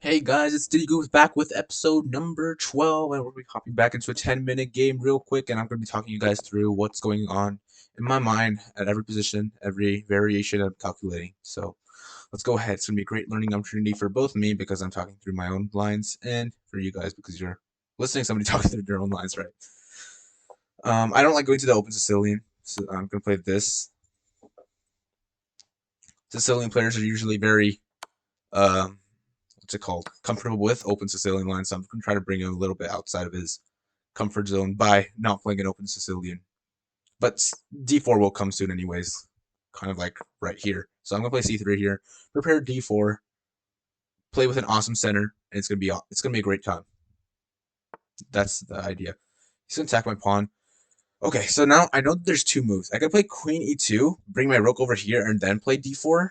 Hey guys, it's Diddy Goose back with episode number 12, and we're going to be hopping back into a 10-minute game real quick, and I'm going to be talking you guys through what's going on in my mind at every position, every variation I'm calculating. So let's go ahead. It's going to be a great learning opportunity for both me because I'm talking through my own lines, and for you guys because you're listening to somebody talking through their own lines, right? I don't like going to the open Sicilian, so I'm going to play this. Sicilian players are usually very um, what's it called? Comfortable with open Sicilian lines. So I'm going to try to bring him a little bit outside of his comfort zone by not playing an open Sicilian. But d4 will come soon anyways, kind of like right here. So I'm going to play c3 here, prepare d4, play with an awesome center, and it's going to be a great time. That's the idea. He's going to attack my pawn. Okay, so now I know there's two moves. I can play queen e2, bring my rook over here, and then play d4,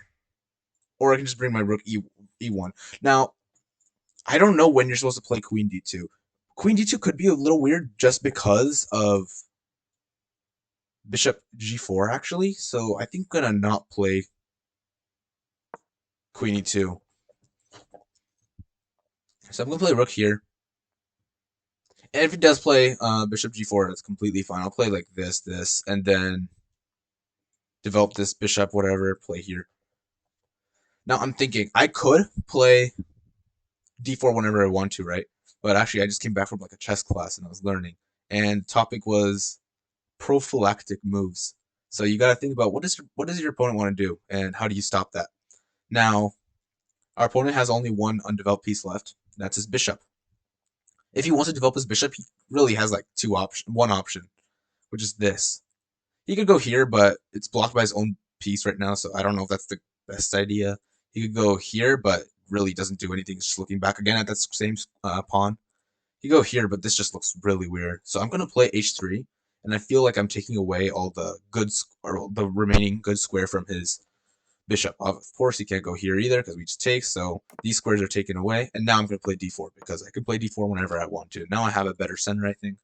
or I can just bring my rook e1. Now, I don't know when you're supposed to play queen d2. Queen d2 could be a little weird just because of bishop g4 actually. So I think I'm gonna not play queen e2. So I'm gonna play rook here. And if he does play bishop g4, that's completely fine. I'll play like this, and then develop this bishop, whatever, play here. Now I'm thinking I could play d4 whenever I want to, right? But actually I just came back from like a chess class and I was learning. And the topic was prophylactic moves. So you got to think about what does your opponent want to do and how do you stop that. Now, our opponent has only one undeveloped piece left. That's his bishop. If he wants to develop his bishop, he really has like one option, which is this. He could go here, but it's blocked by his own piece right now, so I don't know if that's the best idea. He could go here, but really doesn't do anything. It's just looking back again at that same pawn. You go here, but this just looks really weird. So I'm gonna play h3, and I feel like I'm taking away all the or the remaining good square from his bishop. Of course, he can't go here either because we just take. So these squares are taken away, and now I'm gonna play d4 because I can play d4 whenever I want to. Now I have a better center, I think.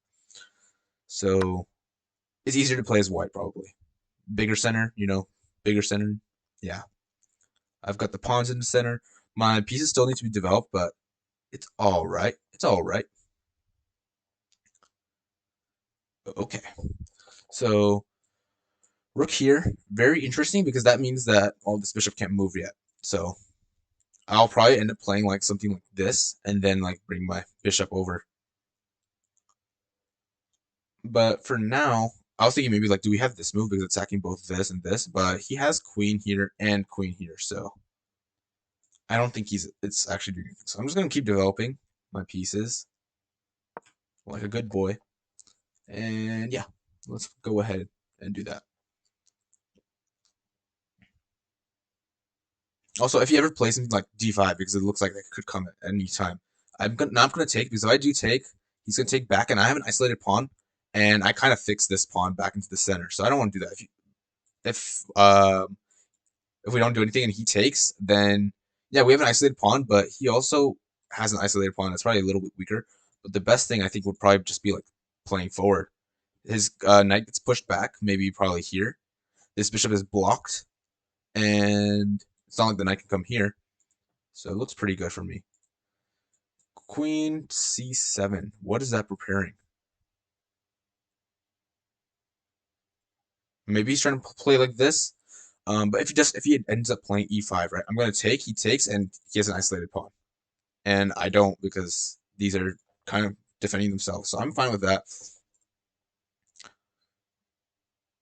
So it's easier to play as white probably. Bigger center, bigger center. Yeah, I've got the pawns in the center. My pieces still need to be developed, but it's all right. It's all right. Okay. So rook here, very interesting because that means that this bishop can't move yet. So I'll probably end up playing like something like this and then like bring my bishop over. But for now, I was thinking maybe like, do we have this move because it's attacking both this and this? But he has queen here and queen here, so I don't think it's actually doing anything. So I'm just gonna keep developing my pieces like a good boy. And yeah, let's go ahead and do that. Also, if you ever play something like d5, because it looks like that could come at any time, I'm not gonna take because if I do take, he's gonna take back, and I have an isolated pawn, and I kind of fix this pawn back into the center, so I don't want to do that. If if we don't do anything and he takes, then yeah, we have an isolated pawn, but he also has an isolated pawn that's probably a little bit weaker. But the best thing I think would probably just be like playing forward. His knight gets pushed back, maybe probably here. This bishop is blocked, and it's not like the knight can come here. So it looks pretty good for me. Queen c7. What is that preparing? Maybe he's trying to play like this. But if he ends up playing e5, right? I'm gonna take. He takes, and he has an isolated pawn, and I don't because these are kind of defending themselves. So I'm fine with that.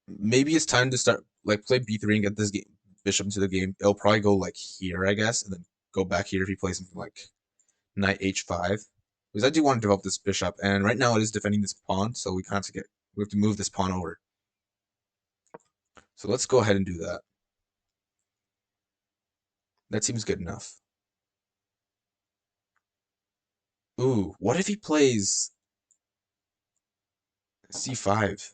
Maybe it's time to start like play b3 and get this game bishop into the game. It'll probably go like here, I guess, and then go back here if he plays something like knight h5. Because I do want to develop this bishop, and right now it is defending this pawn, so we have to move this pawn over. So let's go ahead and do that. That seems good enough. Ooh, what if he plays c5?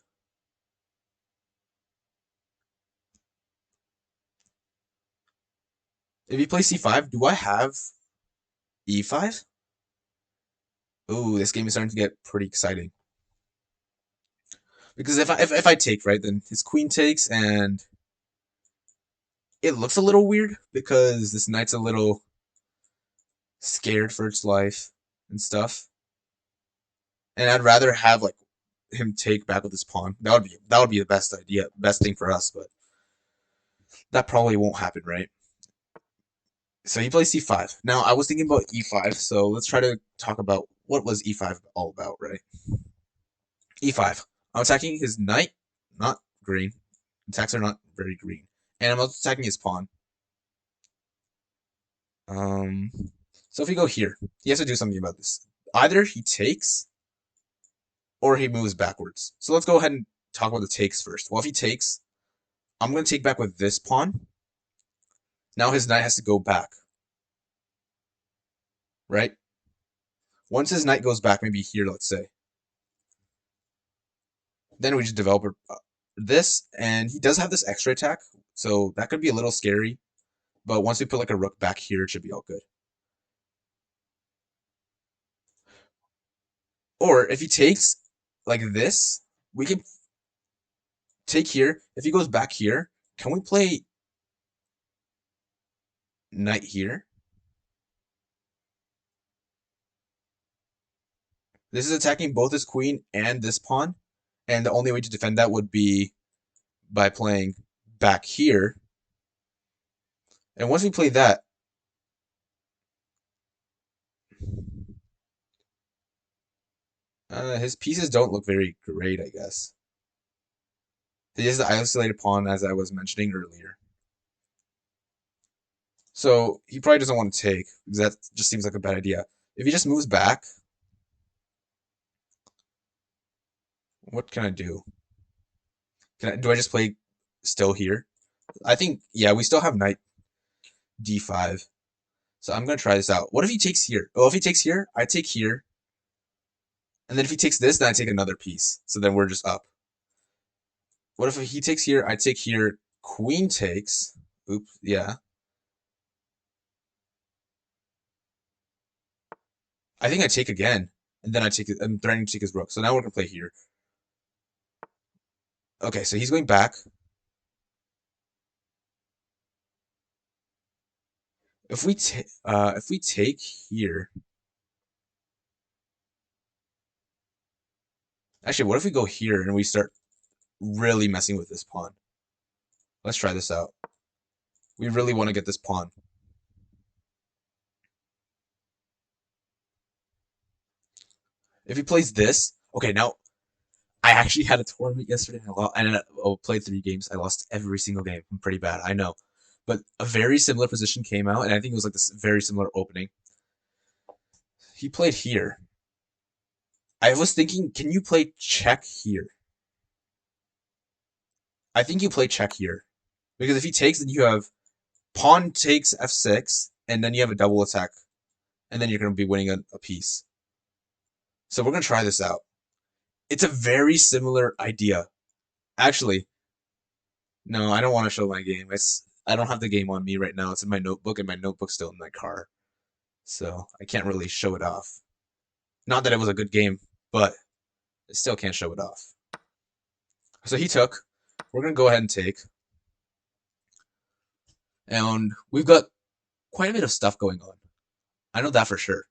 If he plays c5, do I have e5? Ooh, this game is starting to get pretty exciting. Because if I take, right, then his queen takes, and it looks a little weird because this knight's a little scared for its life and stuff. And I'd rather have like him take back with his pawn. That would be the best idea, best thing for us. But that probably won't happen, right? So he plays c5. Now I was thinking about e5. So let's try to talk about what was e5 all about, right? e5. I'm attacking his knight, not green. Attacks are not very green, and I'm also attacking his pawn. Um, so if we go here, he has to do something about this. Either he takes or he moves backwards. So let's go ahead and talk about the takes first. Well, if he takes, I'm going to take back with this pawn. Now his knight has to go back, right? Once his knight goes back, maybe here, let's say, then we just develop this, and he does have this extra attack, so that could be a little scary. But once we put like a rook back here, it should be all good. Or if he takes like this, we can take here. If he goes back here, can we play knight here? This is attacking both his queen and this pawn, and the only way to defend that would be by playing back here. And once we play that, his pieces don't look very great, I guess. He is the isolated pawn, as I was mentioning earlier. So he probably doesn't want to take, because that just seems like a bad idea. If he just moves back, what can I do? Do I just play still here? I think, yeah, we still have knight d5. So I'm going to try this out. What if he takes here? Oh, if he takes here, I take here. And then if he takes this, then I take another piece. So then we're just up. What if he takes here, I take here, queen takes. Oops, yeah. I think I take again. And then I'm threatening to take his rook. So now we're going to play here. Okay, so he's going back. If we take here, actually, what if we go here and we start really messing with this pawn? Let's try this out. We really want to get this pawn. If he plays this, okay, now I actually had a tournament yesterday and I played 3 games. I lost every single game. I'm pretty bad, I know. But a very similar position came out, and I think it was like this very similar opening. He played here. I was thinking, can you play check here? I think you play check here. Because if he takes, then you have pawn takes f6, and then you have a double attack. And then you're going to be winning a piece. So we're going to try this out. It's a very similar idea. Actually, no, I don't want to show my game. I don't have the game on me right now. It's in my notebook, and my notebook's still in my car. So I can't really show it off. Not that it was a good game, but I still can't show it off. So he took. We're going to go ahead and take. And we've got quite a bit of stuff going on. I know that for sure.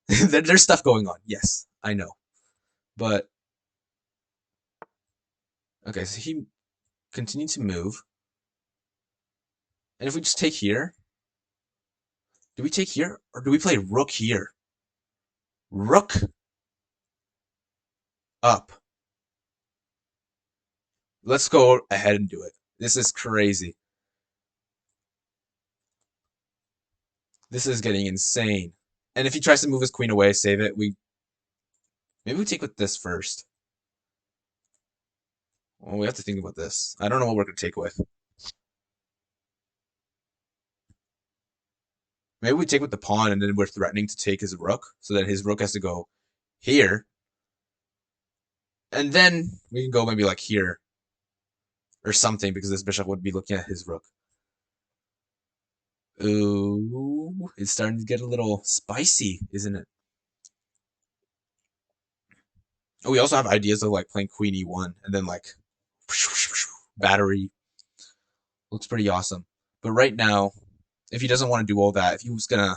There's stuff going on. Yes, I know. But, okay, so he continued to move. And if we just take here, do we take here? Or do we play rook here? Rook up. Let's go ahead and do it. This is crazy. This is getting insane. And if he tries to move his queen away, save it, maybe we take with this first. Well, we have to think about this. I don't know what we're going to take with. Maybe we take with the pawn and then we're threatening to take his rook, so that his rook has to go here. And then we can go maybe like here or something, because this bishop would be looking at his rook. Ooh, it's starting to get a little spicy, isn't it? Oh, we also have ideas of like playing queen e1 and then like battery. Looks pretty awesome. But right now, if he doesn't want to do all that, if he was gonna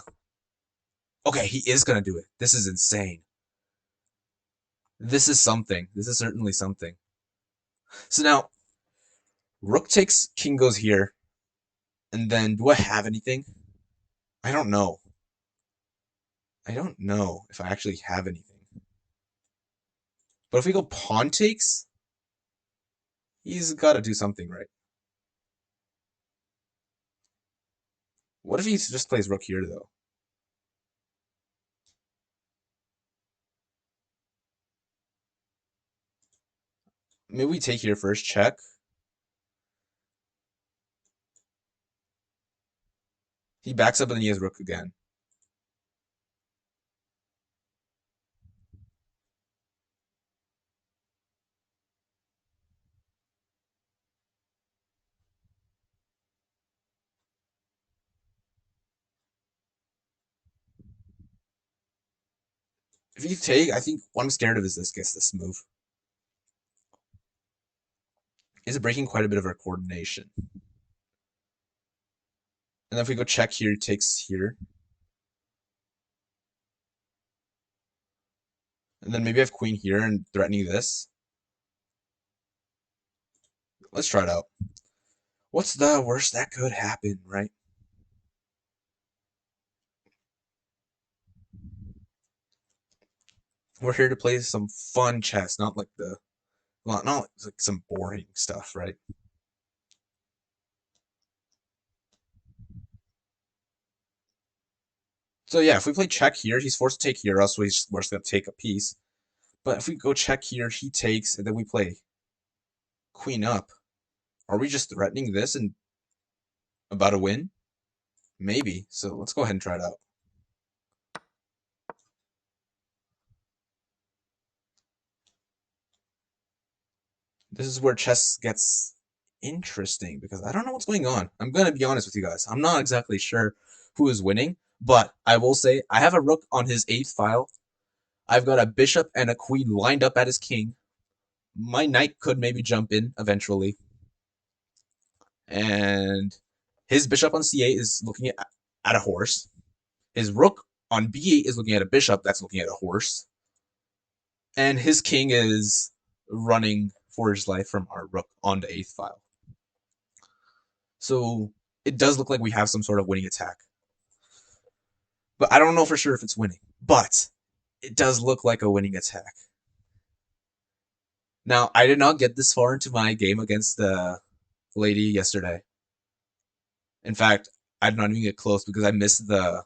Okay, he is gonna do it. This is insane. This is something. This is certainly something. So now, rook takes, king goes here, and then do I have anything? I don't know. I don't know if I actually have anything. But if we go pawn takes, he's got to do something right. What if he just plays rook here, though? Maybe we take here first, check. He backs up and then he has rook again. If you take, I think what I'm scared of is this move. Is it breaking quite a bit of our coordination? And then if we go check here, takes here. And then maybe I have queen here and threatening this. Let's try it out. What's the worst that could happen, right? We're here to play some fun chess, not like the, well, not like some boring stuff, right? So yeah, if we play check here, he's forced to take here, else we're just going to take a piece. But if we go check here, he takes, and then we play queen up. Are we just threatening this and about to win? Maybe. So let's go ahead and try it out. This is where chess gets interesting because I don't know what's going on. I'm going to be honest with you guys. I'm not exactly sure who is winning, but I will say I have a rook on his 8th file. I've got a bishop and a queen lined up at his king. My knight could maybe jump in eventually. And his bishop on c8 is looking at a horse. His rook on b8 is looking at a bishop that's looking at a horse. And his king is running for his life from our rook on the 8th file. So it does look like we have some sort of winning attack. But I don't know for sure if it's winning. But it does look like a winning attack. Now, I did not get this far into my game against the lady yesterday. In fact, I did not even get close because I missed the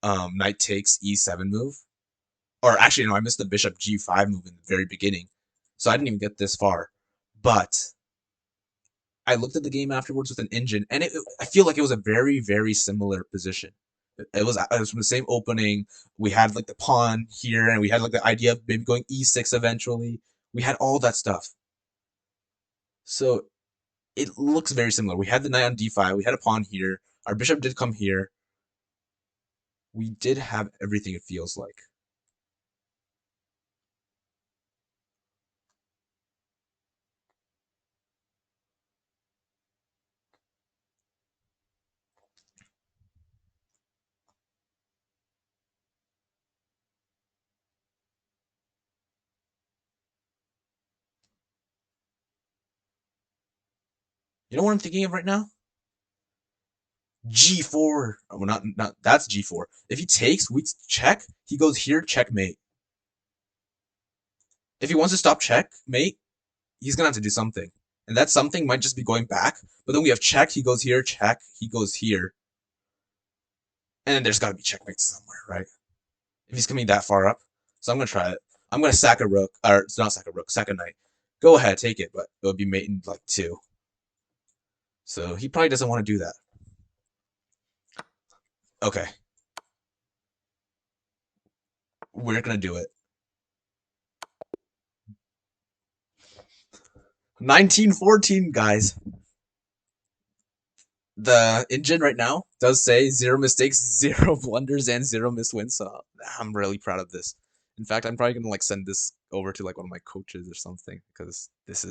knight takes e7 move. Or actually, no, I missed the bishop g5 move in the very beginning. So I didn't even get this far. But I looked at the game afterwards with an engine, and I feel like it was a very, very similar position. It was from the same opening. We had like the pawn here, and we had like the idea of maybe going e6 eventually. We had all that stuff. So it looks very similar. We had the knight on d5. We had a pawn here. Our bishop did come here. We did have everything, it feels like. You know what I'm thinking of right now? G4. Oh, well, not that's G4. If he takes, we check. He goes here, checkmate. If he wants to stop checkmate, he's gonna have to do something. And that something might just be going back. But then we have check, he goes here, check, he goes here. And then there's gotta be checkmate somewhere, right? If he's coming that far up. So I'm gonna try it. I'm gonna sack a rook, or it's not sack a rook, sack a knight. Go ahead, take it, but it would be mate in like 2. So he probably doesn't want to do that. Okay. We're gonna do it. 1914, guys. The engine right now does say 0 mistakes, 0 blunders, and 0 missed wins. So I'm really proud of this. In fact, I'm probably gonna like send this over to like one of my coaches or something because this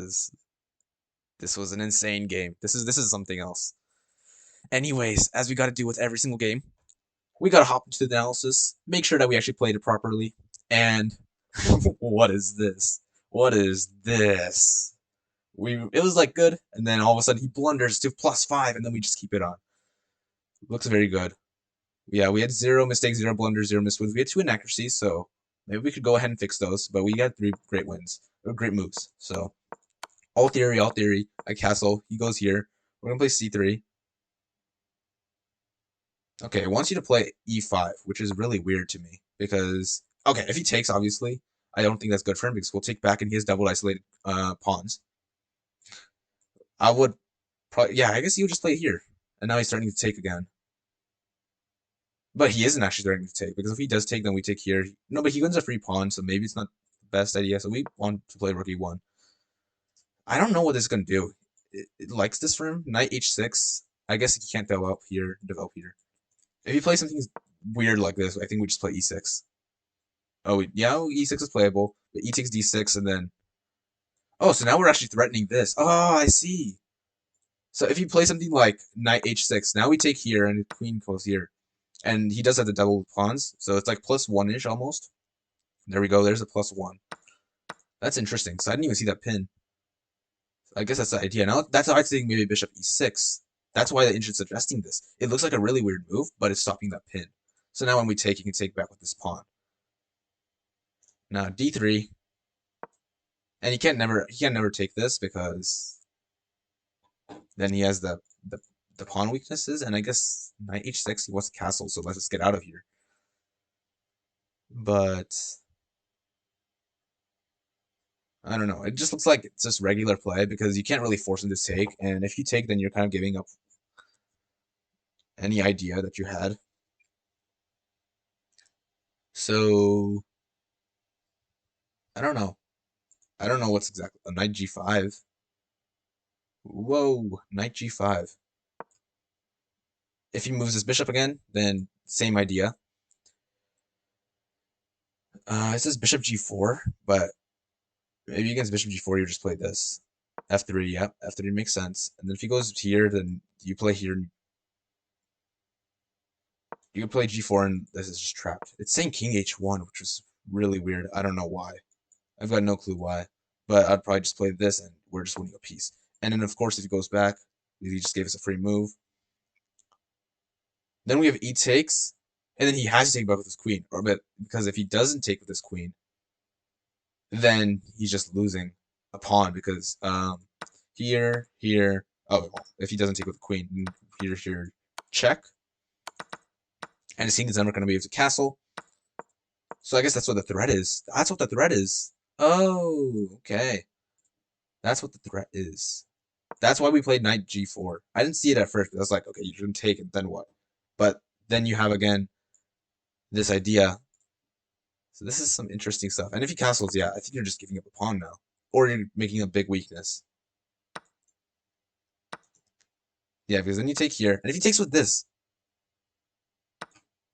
was an insane game. This is something else. Anyways, as we got to do with every single game, we gotta hop into the analysis, make sure that we actually played it properly. And what is this? What is this? It was like good, and then all of a sudden he blunders to +5, and then we just keep it on. Looks very good. Yeah, we had 0 mistakes, 0 blunders, 0 miswins. We had 2 inaccuracies, so maybe we could go ahead and fix those. But we got 3 great wins, or great moves. So all theory, all theory. I castle. He goes here. We're gonna play c3. Okay, it wants you to play e5, which is really weird to me because okay, if he takes, obviously, I don't think that's good for him because we'll take back and he has double isolated pawns. I would probably yeah, I guess he would just play here, and now he's starting to take again. But he isn't actually starting to take because if he does take, then we take here. No, but he wins a free pawn, so maybe it's not the best idea. So we want to play rook e1. I don't know what this is gonna do. It likes this for him. Knight h6. I guess he can't develop here. Develop here. If he plays something weird like this, I think we just play e6. Oh, yeah, e6 is playable, but e takes d6, and then oh, so now we're actually threatening this. Oh, I see. So if you play something like knight h6, now we take here and the queen goes here, and he does have the double pawns, so it's like +1-ish almost. There we go. There's a +1. That's interesting. So I didn't even see that pin. I guess that's the idea. Now that's how I think maybe bishop e6. That's why the ancient's suggesting this. It looks like a really weird move, but it's stopping that pin. So now when we take, you can take back with this pawn. Now d3, and he can never take this because then he has the pawn weaknesses, and I guess knight h6 he wants to castle, so let's just get out of here. But I don't know. It just looks like it's just regular play because you can't really force him to take, and if you take, then you're kind of giving up any idea that you had. So I don't know. I don't know what's exactly a knight g5. Whoa, knight g5. If he moves his bishop again, then same idea. It says bishop g4, but maybe against bishop g4 you just play this. F3, yep, F3 makes sense. And then if he goes here, then you play here. You can play g4 and this is just trapped. It's saying king h1, which is really weird. I don't know why. I've got no clue why. But I'd probably just play this and we're just winning a piece. And then of course if he goes back, he just gave us a free move. Then we have e takes, and then he has to take back with his queen. Or but because if he doesn't take with his queen, then he's just losing a pawn because here, here. Oh, well, if he doesn't take with the queen, here, here, check. And his king is never going to be able to castle. So I guess that's what the threat is. That's what the threat is. Oh, okay. That's what the threat is. That's why we played knight g4. I didn't see it at first. I was like, okay, you can take it, then what? But then you have again this idea. So this is some interesting stuff. And if he castles, yeah, I think you're just giving up a pawn now. Or you're making a big weakness. Yeah, because then you take here. And if he takes with this,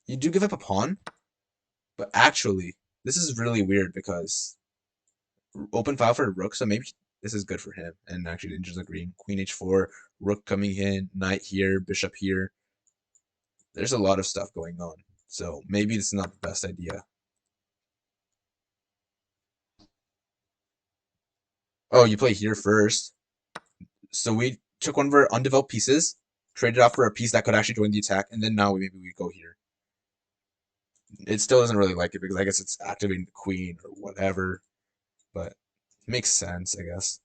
you do give up a pawn. But actually, this is really weird because open file for a rook, so maybe this is good for him. And actually, the Indians agreeing. Queen h4, rook coming in, knight here, bishop here. There's a lot of stuff going on. So maybe this is not the best idea. Oh, you play here first. So we took one of our undeveloped pieces, traded off for a piece that could actually join the attack, and then now maybe we go here. It still doesn't really like it because I guess it's activating the queen or whatever, but it makes sense, I guess.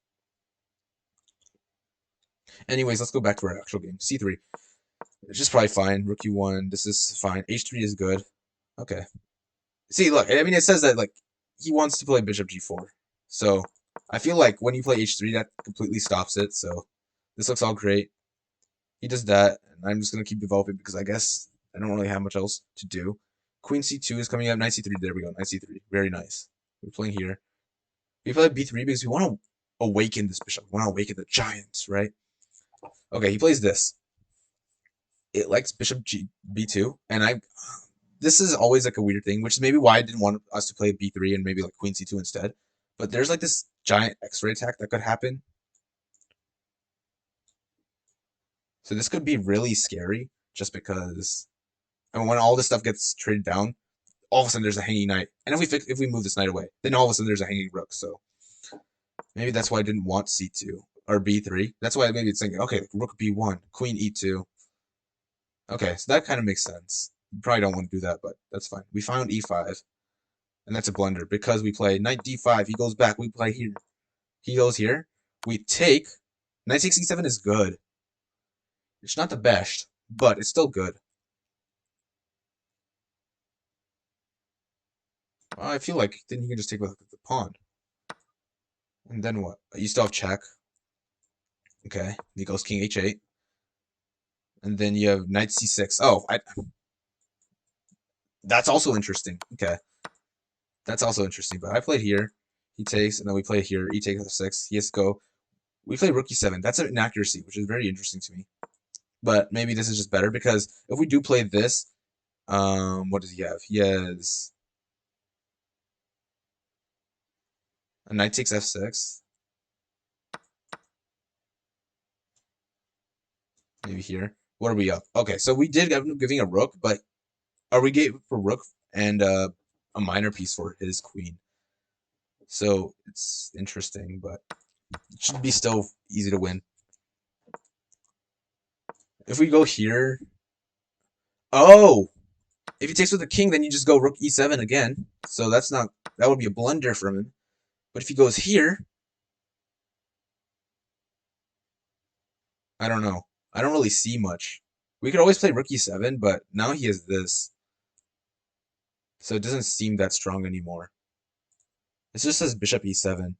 Anyways, let's go back to our actual game. C3. It's just probably fine. Rook e1. This is fine. H3 is good. Okay. See, look. I mean, it says that like he wants to play bishop g4. So I feel like when you play h3, that completely stops it. So this looks all great. He does that, and I'm just gonna keep developing because I guess I don't really have much else to do. Queen c2 is coming up. Knight c3. There we go. Knight c3. Very nice. We're playing here. We play b3 because we want to awaken this bishop. We want to awaken the giants, right? Okay, he plays this. It likes bishop b2, and this is always like a weird thing, which is maybe why I didn't want us to play b3 and maybe like queen c2 instead. But there's like this giant x-ray attack that could happen. So this could be really scary just because And when all this stuff gets traded down, all of a sudden there's a hanging knight. And if we move this knight away, then all of a sudden there's a hanging rook. So maybe that's why I didn't want c2 or b3. That's why maybe it's thinking, okay, rook b1, queen e2. Okay, so that kind of makes sense. You probably don't want to do that, but that's fine. We found e5, and that's a blunder because we play knight d5. He goes back. We play here. He goes here. We take. Knight takes e7 is good. It's not the best, but it's still good. Well, I feel like then you can just take with the pawn. And then what? You still have check. Okay. He goes king h8. And then you have knight c6. Oh, that's also interesting. Okay. That's also interesting. But I played here. He takes, and then we play here. He takes f6. He has to go. We play rook e7. That's an inaccuracy, which is very interesting to me. But maybe this is just better because if we do play this, what does he have? He has a knight takes f6. Maybe here. What are we up? Okay, so we did end up giving a rook, but are we gave for rook and a minor piece for his queen? So it's interesting, but it should be still easy to win. If we go here, oh, if he takes with the king, then you just go rook e7 again. So that's not, that would be a blunder from him. But if he goes here, I don't know. I don't really see much. We could always play rook e7, but now he has this. So it doesn't seem that strong anymore. It just says bishop e7.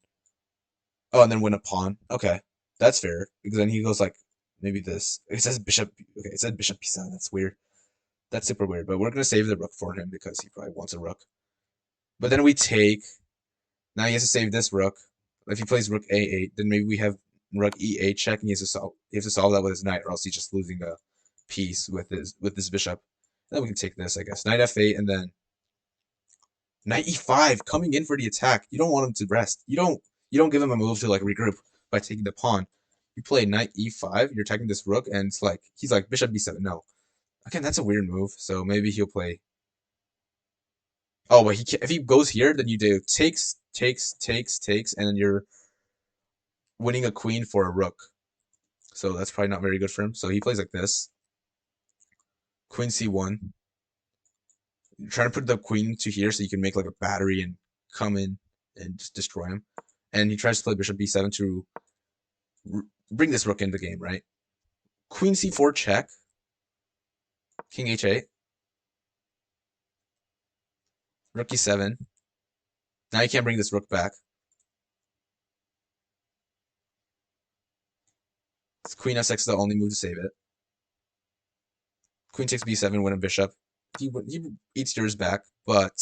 Oh, and then win a pawn. Okay, that's fair. Because then he goes like, maybe this. It says bishop. Okay, it said bishop e7. That's weird. That's super weird. But we're going to save the rook for him because he probably wants a rook. But then we take. Now he has to save this rook. If he plays rook a8, then maybe we have rook e8 check, and he has to solve that with his knight, or else he's just losing a piece with his bishop. Then we can take this, I guess. Knight f8, and then knight e5 coming in for the attack. You don't want him to rest. You don't give him a move to like regroup by taking the pawn. You play knight e5. You're attacking this rook, and it's like he's like bishop b7. No, again, that's a weird move. So maybe he'll play. Oh, but if he goes here, then you do takes, and then you're winning a queen for a rook. So that's probably not very good for him. So he plays like this. Queen c1. You're trying to put the queen to here so you can make like a battery and come in and just destroy him. And he tries to play bishop b7 to bring this rook into the game, right? Queen c4 check. King h8. Rook e7. Now you can't bring this rook back. Queen f6 is the only move to save it. Queen takes b7, win a bishop. He eats yours back, but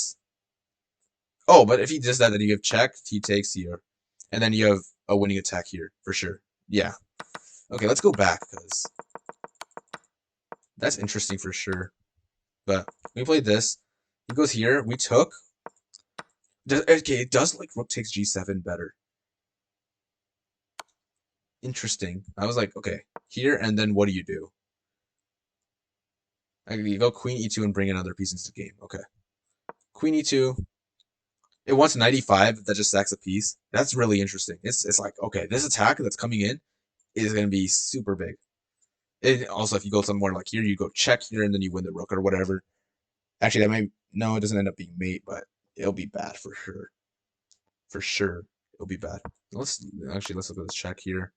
oh, but if he does that, then you have check. He takes here, and then you have a winning attack here for sure. Yeah. Okay, let's go back because that's interesting for sure. But we played this. He goes here. We took. Okay, it does like rook takes g7 better. Interesting. I was like, okay, here, and then what do you do? You go queen e2 and bring another piece into the game. Okay. Queen e2. It wants 95 that just sacks a piece. That's really interesting. It's like, okay, this attack that's coming in is going to be super big. And also, if you go somewhere like here, you go check here, and then you win the rook or whatever. Actually, that may no, it doesn't end up being mate, but it'll be bad for sure. For sure, it'll be bad. Let's look at this check here.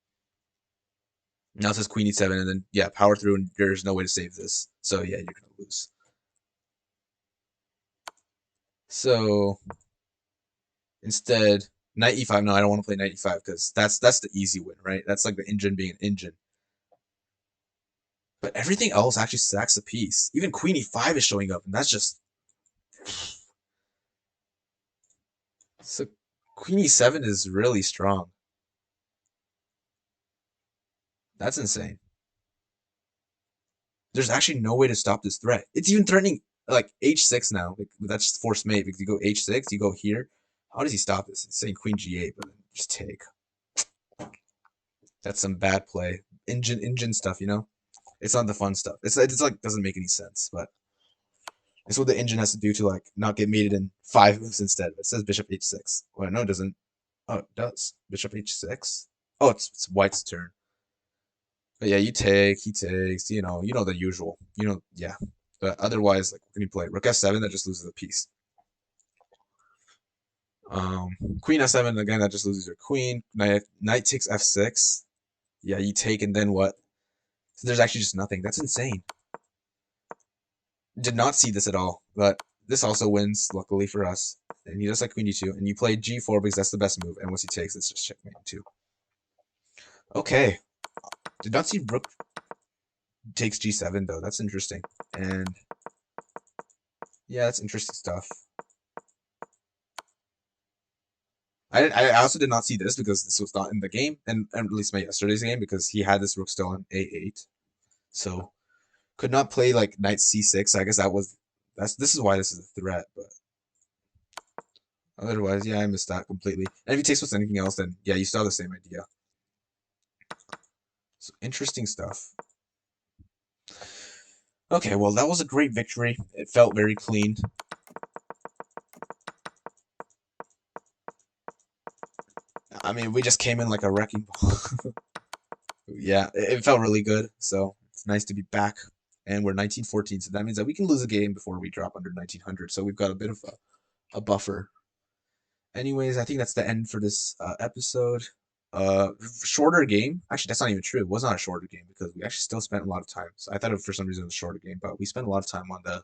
Now it says queen e7, and then yeah, power through, and there's no way to save this. So yeah, you're gonna lose. So instead, knight e5. No, I don't want to play knight e5 because that's the easy win, right? That's like the engine being an engine. But everything else actually stacks a piece. Even queen e5 is showing up, and that's just so. Queen e7 is really strong. That's insane. There's actually no way to stop this threat. It's even threatening like h6 now. Like, that's just forced mate because you go h6, you go here. How does he stop this? It's saying queen g8, but then just take. That's some bad play. Engine stuff, you know? It's not the fun stuff. It's like doesn't make any sense, but It's what the engine has to do to like not get mated in 5 moves instead. It says bishop h6. Well, no, it doesn't. Oh, it does. Bishop h6. Oh, it's white's turn. But yeah, you take, he takes. You know the usual. Yeah. But otherwise, like, what can you play? Rook f7, that just loses a piece. Queen f7 again, that just loses your queen. Knight takes f6. Yeah, you take, and then what? So there's actually just nothing. That's insane. Did not see this at all, but this also wins, luckily for us. And he does like queen d2, and you play g4 because that's the best move. And once he takes, it's just checkmate too. Okay, did not see rook takes g7 though. That's interesting. And yeah, that's interesting stuff. I also did not see this because this was not in the game, and at least my yesterday's game, because he had this rook still on a8, so could not play like knight c6. So I guess this is why this is a threat, but otherwise, yeah, I missed that completely. And if he takes with anything else, then yeah, you still have the same idea. So interesting stuff. Okay, well, that was a great victory. It felt very clean. I mean, we just came in like a wrecking ball. Yeah, it felt really good. So it's nice to be back. And we're 1914, so that means that we can lose a game before we drop under 1900. So we've got a bit of a buffer. Anyways, I think that's the end for this episode. Uh, Shorter game. Actually, that's not even true. It was not a shorter game because we actually still spent a lot of time. So I thought for some reason it was a shorter game, but we spent a lot of time on the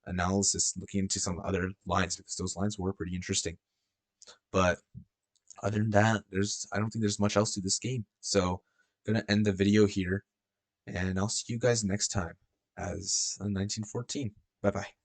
analysis, looking into some other lines because those lines were pretty interesting. But other than that, I don't think there's much else to this game. So I'm gonna end the video here, and I'll see you guys next time as 1914. Bye bye.